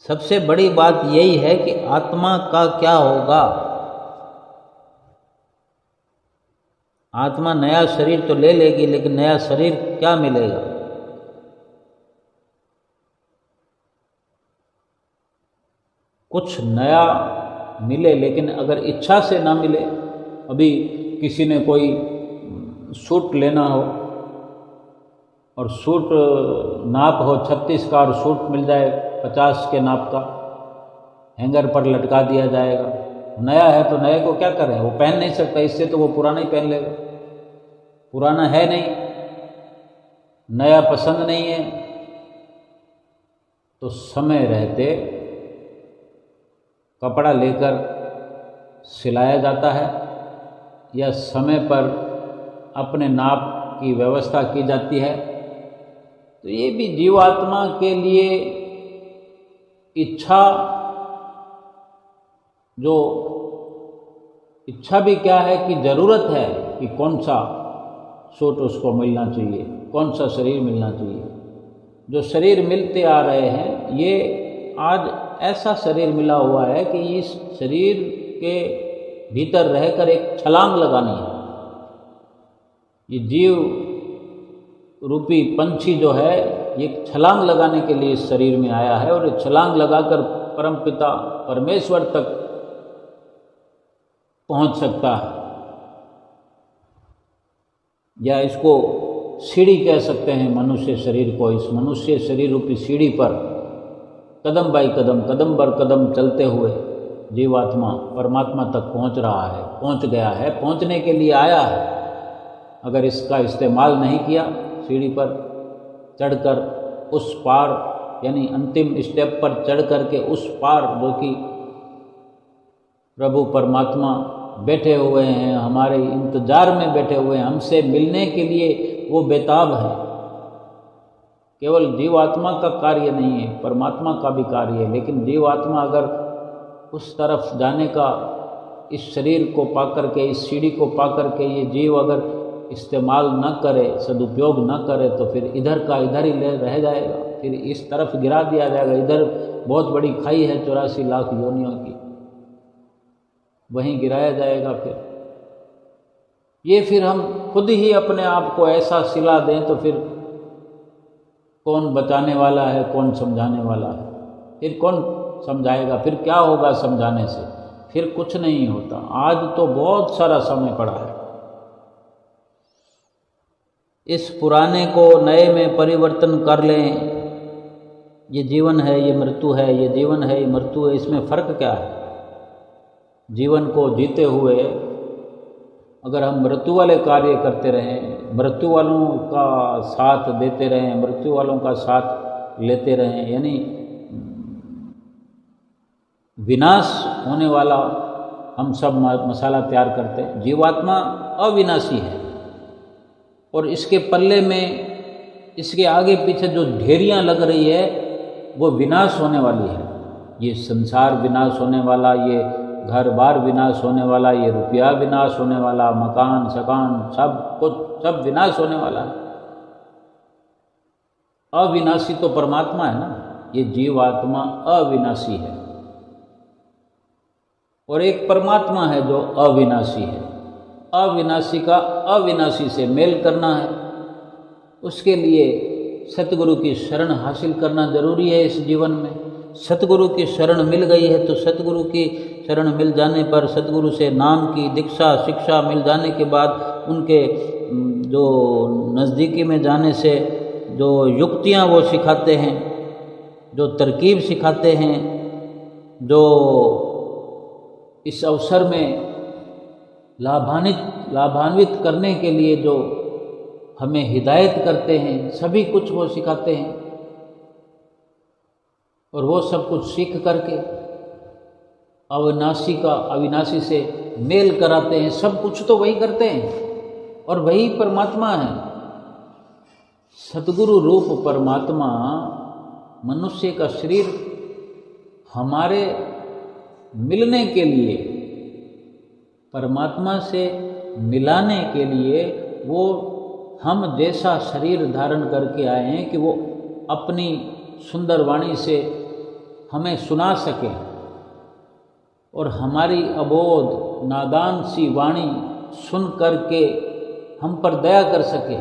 सबसे बड़ी बात यही है कि आत्मा का क्या होगा। आत्मा नया शरीर तो ले लेगी, लेकिन नया शरीर क्या मिलेगा। कुछ नया मिले, लेकिन अगर इच्छा से ना मिले, अभी किसी ने कोई सूट लेना हो और सूट नाप हो 36 का और सूट मिल जाए 50 के नाप का, हैंगर पर लटका दिया जाएगा। नया है तो नए को क्या करें, वो पहन नहीं सकता, इससे तो वो पुराना ही पहन लेगा। पुराना है नहीं, नया पसंद नहीं है, तो समय रहते कपड़ा लेकर सिलाया जाता है या समय पर अपने नाप की व्यवस्था की जाती है। तो ये भी जीवात्मा के लिए इच्छा, जो इच्छा भी क्या है कि ज़रूरत है कि कौन सा सूट उसको मिलना चाहिए, कौन सा शरीर मिलना चाहिए। जो शरीर मिलते आ रहे हैं, ये आज ऐसा शरीर मिला हुआ है कि इस शरीर के भीतर रहकर एक छलांग लगानी है। ये जीव रूपी पंछी जो है, ये छलांग लगाने के लिए इस शरीर में आया है, और ये छलांग लगाकर परमपिता परमेश्वर तक पहुंच सकता है। या इसको सीढ़ी कह सकते हैं मनुष्य शरीर को। इस मनुष्य शरीर रूपी सीढ़ी पर कदम बाई कदम, कदम बर कदम चलते हुए जीवात्मा परमात्मा तक पहुंच रहा है, पहुंच गया है, पहुंचने के लिए आया है। अगर इसका इस्तेमाल नहीं किया, सीढ़ी पर चढ़कर उस पार, यानी अंतिम स्टेप पर चढ़ कर के उस पार, जो कि प्रभु परमात्मा बैठे हुए हैं, हमारे इंतजार में बैठे हुए हैं, हमसे मिलने के लिए वो बेताब है। केवल जीवात्मा का कार्य नहीं है, परमात्मा का भी कार्य है। लेकिन जीवात्मा अगर उस तरफ जाने का, इस शरीर को पाकर के, इस सीढ़ी को पाकर के ये जीव अगर इस्तेमाल न करे, सदुपयोग न करे, तो फिर इधर का इधर ही रह जाएगा, फिर इस तरफ गिरा दिया जाएगा। इधर बहुत बड़ी खाई है 84 लाख योनियों की, वहीं गिराया जाएगा। फिर हम खुद ही अपने आप को ऐसा सिला दें तो फिर कौन बचाने वाला है, कौन समझाने वाला है? फिर कौन समझाएगा? फिर क्या होगा समझाने से? फिर कुछ नहीं होता। आज तो बहुत सारा समय पड़ा है। इस पुराने को नए में परिवर्तन कर लें। ये जीवन है, ये मृत्यु है, ये जीवन है, ये मृत्यु है, इसमें फ़र्क क्या है? जीवन को जीते हुए अगर हम मृत्यु वाले कार्य करते रहें, मृत्यु वालों का साथ देते रहें, मृत्यु वालों का साथ लेते रहें, यानी विनाश होने वाला हम सब मसाला तैयार करते हैं। जीवात्मा अविनाशी है और इसके पल्ले में, इसके आगे पीछे जो ढेरियां लग रही है वो विनाश होने वाली है। ये संसार विनाश होने वाला, ये घर बार विनाश होने वाला, ये रुपया विनाश होने वाला, मकान सकान सब कुछ सब विनाश होने वाला है। अविनाशी तो परमात्मा है ना। ये जीवात्मा अविनाशी है और एक परमात्मा है जो अविनाशी है। अविनाशी का अविनाशी से मेल करना है, उसके लिए सतगुरु की शरण हासिल करना जरूरी है इस जीवन में। सतगुरु की शरण मिल गई है तो सतगुरु की शरण मिल जाने पर, सतगुरु से नाम की दीक्षा शिक्षा मिल जाने के बाद, उनके जो नज़दीकी में जाने से जो युक्तियाँ वो सिखाते हैं, जो तरकीब सिखाते हैं, जो इस अवसर में लाभान्वित करने के लिए जो हमें हिदायत करते हैं, सभी कुछ वो सिखाते हैं। और वो सब कुछ सीख करके अविनाशी का अविनाशी से मेल कराते हैं। सब कुछ तो वही करते हैं और वही परमात्मा है। सतगुरु रूप परमात्मा मनुष्य का शरीर हमारे मिलने के लिए, परमात्मा से मिलाने के लिए वो हम जैसा शरीर धारण करके आए हैं कि वो अपनी सुंदर वाणी से हमें सुना सके और हमारी अबोध नादान सी वाणी सुन करके हम पर दया कर सके।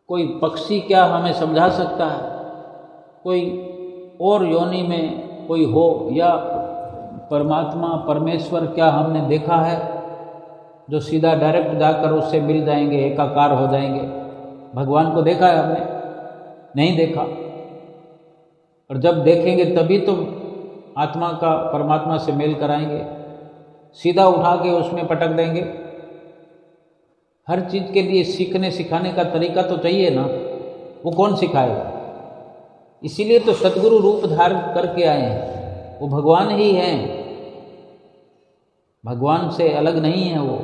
कोई पक्षी क्या हमें समझा सकता है? कोई और योनि में कोई हो या परमात्मा परमेश्वर क्या हमने देखा है जो सीधा डायरेक्ट जाकर उससे मिल जाएंगे, एकाकार हो जाएंगे? भगवान को देखा है हमने? नहीं देखा। और जब देखेंगे तभी तो आत्मा का परमात्मा से मेल कराएंगे। सीधा उठा के उसमें पटक देंगे? हर चीज़ के लिए सीखने सिखाने का तरीका तो चाहिए ना। वो कौन सिखाएगा? इसीलिए तो सतगुरु रूप धारण करके आए हैं। वो भगवान ही हैं, भगवान से अलग नहीं है। वो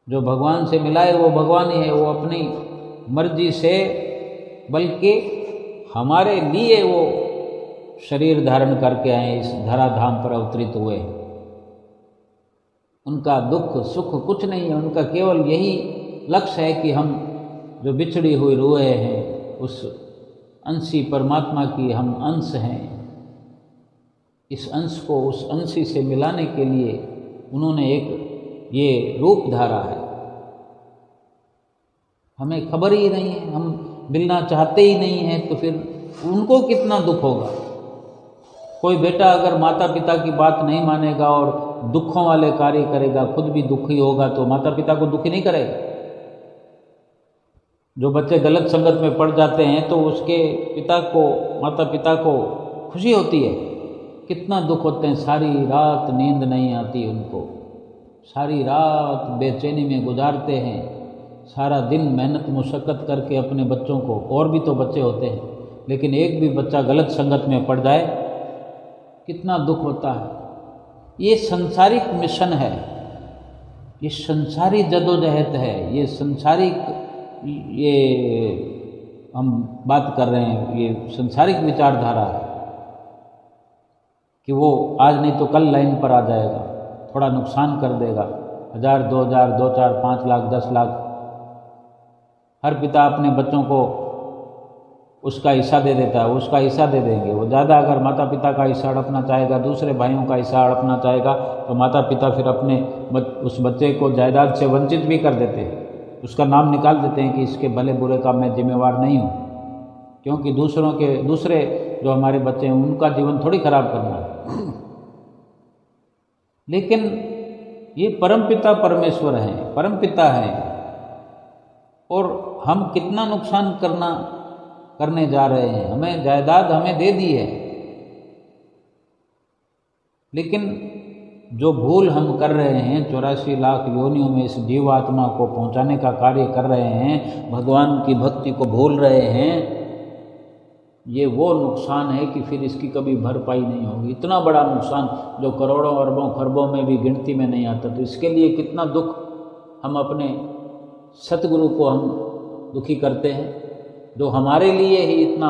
जो भगवान से मिलाए वो भगवान ही है। वो अपनी मर्जी से, बल्कि हमारे लिए वो शरीर धारण करके आए, इस धराधाम पर अवतरित हुए। उनका दुख सुख कुछ नहीं है, उनका केवल यही लक्ष्य है कि हम जो बिछड़ी हुई रूहें हैं, उस अंशी परमात्मा की हम अंश हैं। इस अंश को उस अंशी से मिलाने के लिए उन्होंने एक ये रूप धारा है। हमें खबर ही नहीं है, हम मिलना चाहते ही नहीं हैं, तो फिर उनको कितना दुख होगा। कोई बेटा अगर माता पिता की बात नहीं मानेगा और दुखों वाले कार्य करेगा, खुद भी दुखी होगा, तो माता पिता को दुखी नहीं करेगा। जो बच्चे गलत संगत में पड़ जाते हैं तो उसके पिता को, माता पिता को खुशी होती है, कितना दुख होते हैं। सारी रात नींद नहीं आती उनको, सारी रात बेचैनी में गुजारते हैं, सारा दिन मेहनत मुशक्क़त करके अपने बच्चों को, और भी तो बच्चे होते हैं, लेकिन एक भी बच्चा गलत संगत में पड़ जाए कितना दुख होता है। ये संसारिक मिशन है, ये संसारी जदोजहद है, ये संसारिक, ये हम बात कर रहे हैं, ये संसारिक विचारधारा है कि वो आज नहीं तो कल लाइन पर आ जाएगा, थोड़ा नुकसान कर देगा, 1000 2000 2 4 5 लाख 10 लाख। हर पिता अपने बच्चों को उसका हिस्सा दे देता है, उसका हिस्सा दे देंगे। वो ज़्यादा अगर माता पिता का हिस्सा हड़पना चाहेगा, दूसरे भाइयों का हिस्सा हड़पना चाहेगा, तो माता पिता फिर अपने उस बच्चे को जायदाद से वंचित भी कर देते हैं, उसका नाम निकाल देते हैं कि इसके भले बुरे का मैं जिम्मेवार नहीं हूँ, क्योंकि दूसरे जो हमारे बच्चे हैं उनका जीवन थोड़ी खराब करना है। लेकिन ये परमपिता परमेश्वर हैं, परमपिता हैं, और हम कितना नुकसान करने जा रहे हैं। हमें जायदाद हमें दे दी है, लेकिन जो भूल हम कर रहे हैं, 84 लाख योनियों में इस जीवात्मा को पहुंचाने का कार्य कर रहे हैं, भगवान की भक्ति को भूल रहे हैं, ये वो नुकसान है कि फिर इसकी कभी भरपाई नहीं होगी। इतना बड़ा नुकसान जो करोड़ों अरबों खरबों में भी गिनती में नहीं आता। तो इसके लिए कितना दुख हम अपने सतगुरु को हम दुखी करते हैं, जो हमारे लिए ही इतना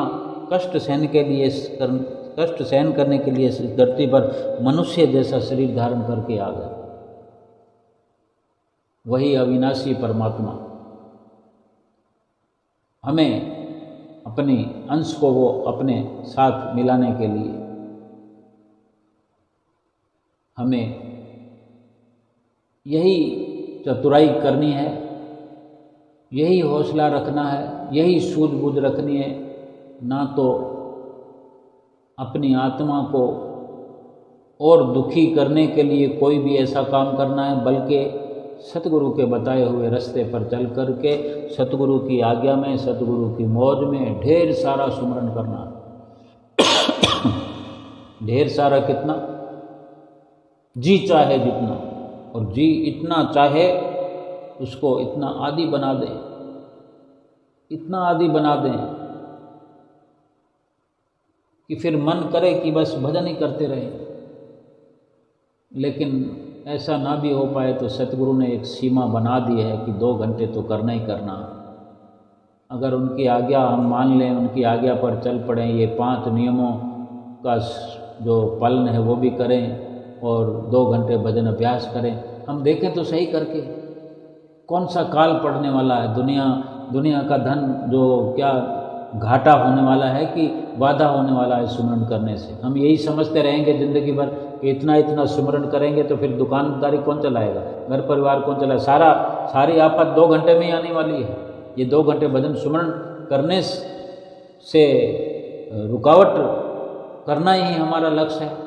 कष्ट सहन करने के लिए इस धरती पर मनुष्य जैसा शरीर धारण करके आ गए। वही अविनाशी परमात्मा हमें अपने अंश को वो अपने साथ मिलाने के लिए हमें यही चतुराई करनी है, यही हौसला रखना है, यही सूझबूझ रखनी है। ना तो अपनी आत्मा को और दुखी करने के लिए कोई भी ऐसा काम करना है, बल्कि सतगुरु के बताए हुए रास्ते पर चल करके सतगुरु की आज्ञा में, सतगुरु की मौज में ढेर सारा सुमरन करना। ढेर सारा कितना? जी चाहे जितना, और जी इतना चाहे उसको इतना आदी बना दें, इतना आदी बना दें कि फिर मन करे कि बस भजन ही करते रहें। लेकिन ऐसा ना भी हो पाए तो सतगुरु ने एक सीमा बना दी है कि 2 घंटे तो करना ही करना। अगर उनकी आज्ञा हम मान लें, उनकी आज्ञा पर चल पड़ें, ये 5 नियमों का जो पालन है वो भी करें और 2 घंटे भजन अभ्यास करें। हम देखें तो सही करके कौन सा काल पड़ने वाला है, दुनिया का धन जो क्या घाटा होने वाला है कि वादा होने वाला है सुमरन करने से। हम यही समझते रहेंगे ज़िंदगी भर कि इतना सुमरन करेंगे तो फिर दुकानदारी कौन चलाएगा, घर परिवार कौन चलाएगा। सारी आफत 2 घंटे में ही आने वाली है। ये 2 घंटे भजन सुमरन करने से रुकावट करना ही हमारा लक्ष्य है।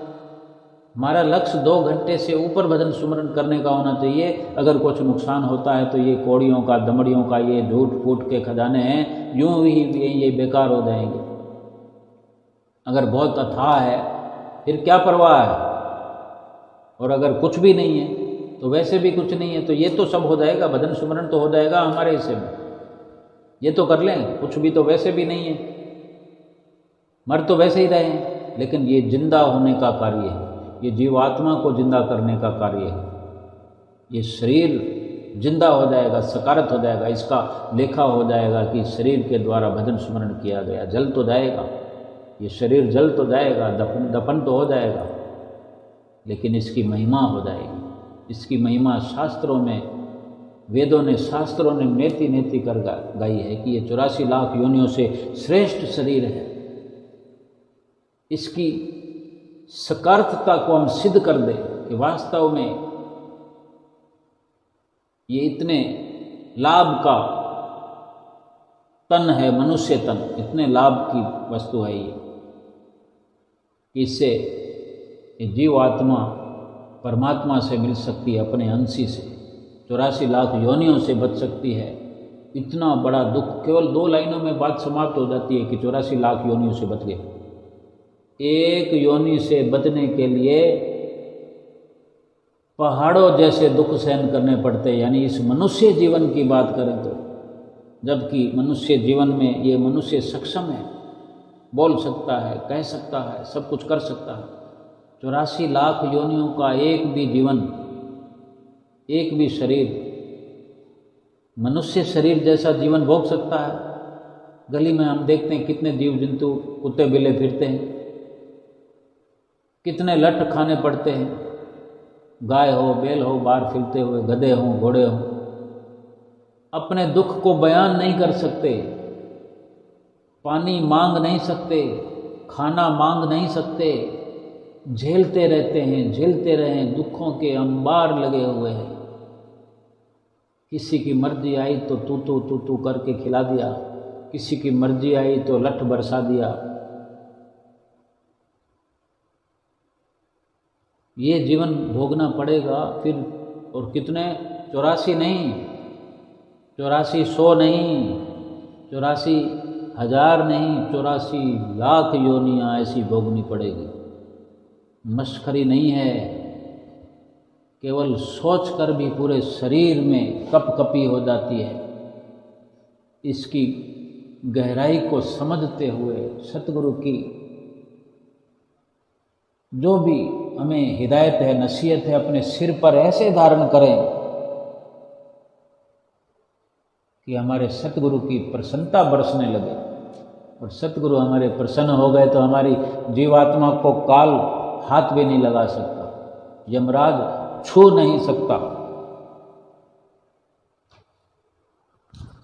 हमारा लक्ष्य 2 घंटे से ऊपर भजन सुमरन करने का होना चाहिए। अगर कुछ नुकसान होता है तो ये कौड़ियों का, दमड़ियों का, ये झूठ फूट के खजाने हैं, यूं ही ये बेकार हो जाएंगे। अगर बहुत अथाह है फिर क्या परवाह है, और अगर कुछ भी नहीं है तो वैसे भी कुछ नहीं है, तो ये तो सब हो जाएगा, भजन सुमरन तो हो जाएगा हमारे हिस्से में, ये तो कर लें। कुछ भी तो वैसे भी नहीं है, मर तो वैसे ही रहे हैं, लेकिन ये जिंदा होने का कार्य है, ये जीवात्मा को जिंदा करने का कार्य है। ये शरीर जिंदा हो जाएगा, सकारत हो जाएगा, इसका लेखा हो जाएगा कि शरीर के द्वारा भजन सुमरन किया गया। जल तो जाएगा, ये शरीर जल तो जाएगा, दफन तो हो जाएगा, लेकिन इसकी महिमा हो जाएगी। इसकी महिमा शास्त्रों में, वेदों ने, शास्त्रों ने नेति नेति कर गाई है कि ये 84 लाख योनियों से श्रेष्ठ शरीर है। इसकी सकारात्मकता को हम सिद्ध कर दें कि वास्तव में ये इतने लाभ का तन है, मनुष्य तन, इतने लाभ की वस्तु है ये, इससे जीवात्मा परमात्मा से मिल सकती है, अपने अंशी से 84 लाख योनियों से बच सकती है। इतना बड़ा दुख, केवल 2 लाइनों में बात समाप्त हो जाती है कि 84 लाख योनियों से बच गए। एक योनि से बचने के लिए पहाड़ों जैसे दुख सहन करने पड़ते हैं। यानी इस मनुष्य जीवन की बात करें तो, जबकि मनुष्य जीवन में ये मनुष्य सक्षम है, बोल सकता है, कह सकता है, सब कुछ कर सकता है। 84 लाख योनियों का एक भी जीवन, एक भी शरीर मनुष्य शरीर जैसा जीवन भोग सकता है? गली में हम देखते हैं कितने जीव जंतु कुत्ते बिल्ले फिरते हैं, कितने लठ खाने पड़ते हैं, गाय हो, बैल हो, बाहर फिरते हुए, गधे हों, घोड़े हों, अपने दुख को बयान नहीं कर सकते। पानी मांग नहीं सकते, खाना मांग नहीं सकते, झेलते रहते हैं, झेलते रहें, दुखों के अंबार लगे हुए हैं। किसी की मर्जी आई तो तू करके खिला दिया, किसी की मर्जी आई तो लठ बरसा दिया। ये जीवन भोगना पड़ेगा फिर। और कितने, 84 नहीं, 8400 नहीं, 84,000 नहीं, 84 लाख योनियां ऐसी भोगनी पड़ेगी। मश्करी नहीं है। केवल सोच कर भी पूरे शरीर में कपकपी हो जाती है। इसकी गहराई को समझते हुए सतगुरु की जो भी हमें हिदायत है, नसीहत है, अपने सिर पर ऐसे धारण करें कि हमारे सतगुरु की प्रसन्नता बरसने लगे। और सतगुरु हमारे प्रसन्न हो गए तो हमारी जीवात्मा को काल हाथ भी नहीं लगा सकता, यमराज छू नहीं सकता।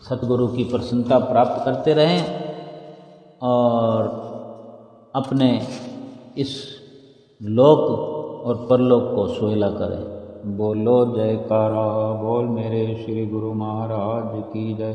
सतगुरु की प्रसन्नता प्राप्त करते रहें और अपने इस लोक और परलोक को सुहेला करें। बोलो जयकारा बोल मेरे श्री गुरु महाराज की जय।